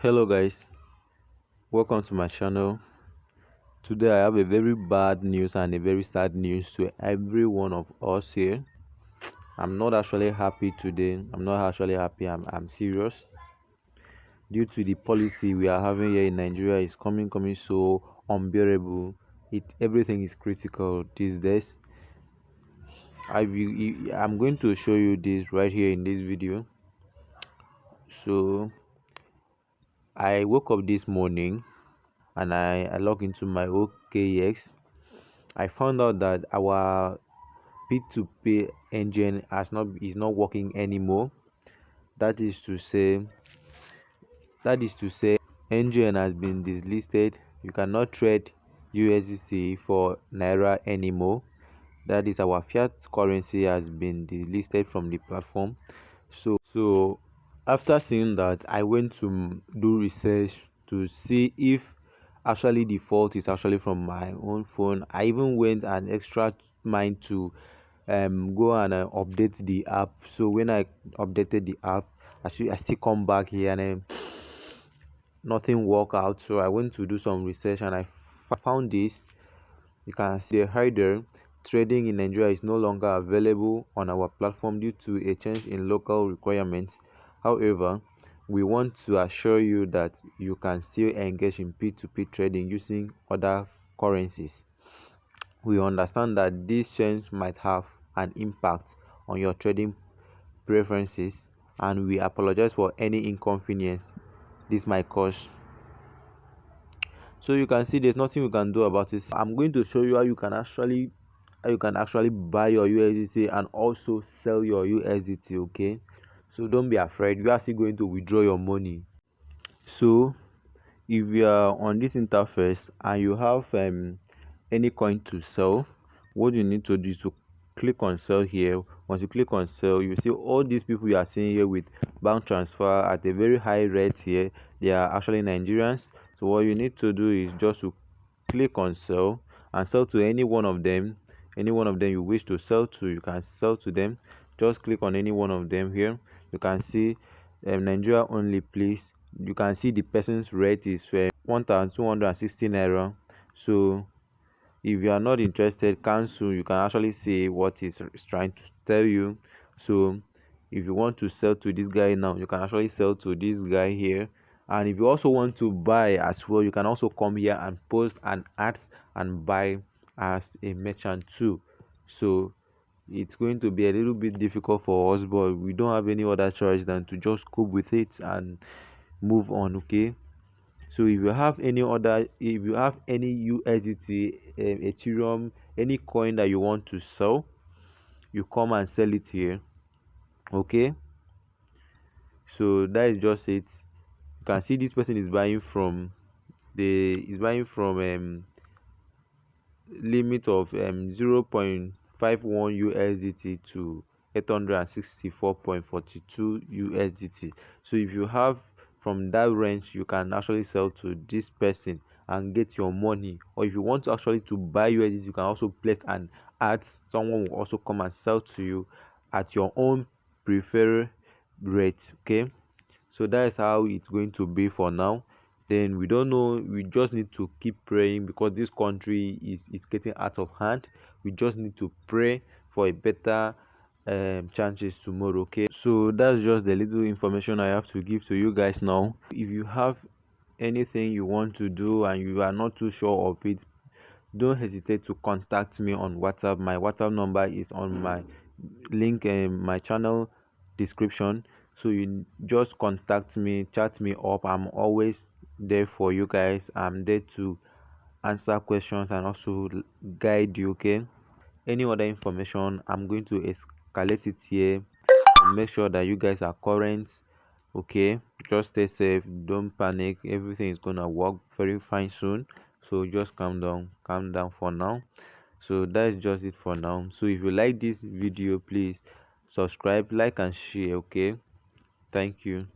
Hello guys, welcome to my channel. Today I have a very bad news and a very sad news to every one of us here. I'm not actually happy today. I'm not actually happy. I'm serious. Due to the policy we are having here in Nigeria is coming so unbearable. Everything is critical these days. I'm going to show you this right here in this video. So I woke up this morning and I log into my OKX. I found out that our P2P engine is not working anymore. That is to say, NGN has been delisted. You cannot trade USDC for Naira anymore. That is, our fiat currency has been delisted from the platform. So after seeing that, I went to do research to see if actually the fault is actually from my own phone. I even went an extra mile to go and update the app. So when I updated the app, I still come back here and nothing work out. So I went to do some research and I found this. You can see the header: trading in Nigeria is no longer available on our platform due to a change in local requirements. However, we want to assure you that you can still engage in P2P trading using other currencies. We understand that this change might have an impact on your trading preferences, and we apologize for any inconvenience this might cause. So you can see there's nothing we can do about it. I'm going to show you how you can actually buy your USDT and also sell your USDT. Okay, so don't be afraid. You are still going to withdraw your money. So if you are on this interface and you have any coin to sell, what you need to do is to click on sell here. Once you click on sell, you see all these people you are seeing here with bank transfer at a very high rate here. They are actually Nigerians. So what you need to do is just to click on sell and sell to any one of them. Any one of them you wish to sell to, you can sell to them. Just click on any one of them here. You can see Nigeria only, please. You can see the person's rate is 1,260 naira. So if you are not interested, cancel. You can actually see what is trying to tell you. So if you want to sell to this guy now, you can actually sell to this guy here. And if you also want to buy as well, you can also come here and post an ad and buy as a merchant too. So it's going to be a little bit difficult for us, but we don't have any other choice than to just cope with it and move on. Okay, so if you have any USDT, Ethereum, any coin that you want to sell, you come and sell it here. Okay, so that is just it. You can see this person is buying from limit of 0.51 USDT to 864.42 USDT. So if you have from that range, you can actually sell to this person and get your money. Or if you want to actually to buy USDT, you can also place an ad. Someone will also come and sell to you at your own preferred rate. Okay, so that is how it's going to be for now. Then we don't know, we just need to keep praying because this country is getting out of hand. We just need to pray for a better chances tomorrow. Okay, so that's just the little information I have to give to you guys now. If you have anything you want to do and you are not too sure of it, don't hesitate to contact me on WhatsApp. My WhatsApp number is on my link in my channel description. So you just contact me, chat me up. I'm always there for you guys. I'm there to answer questions and also guide you. Okay, any other information, I'm going to escalate it here and make sure that you guys are current. Okay, just stay safe, don't panic, everything is gonna work very fine soon. So just calm down for now. So that's just it for now. So if you like this video, please subscribe, like and share. Okay, thank you.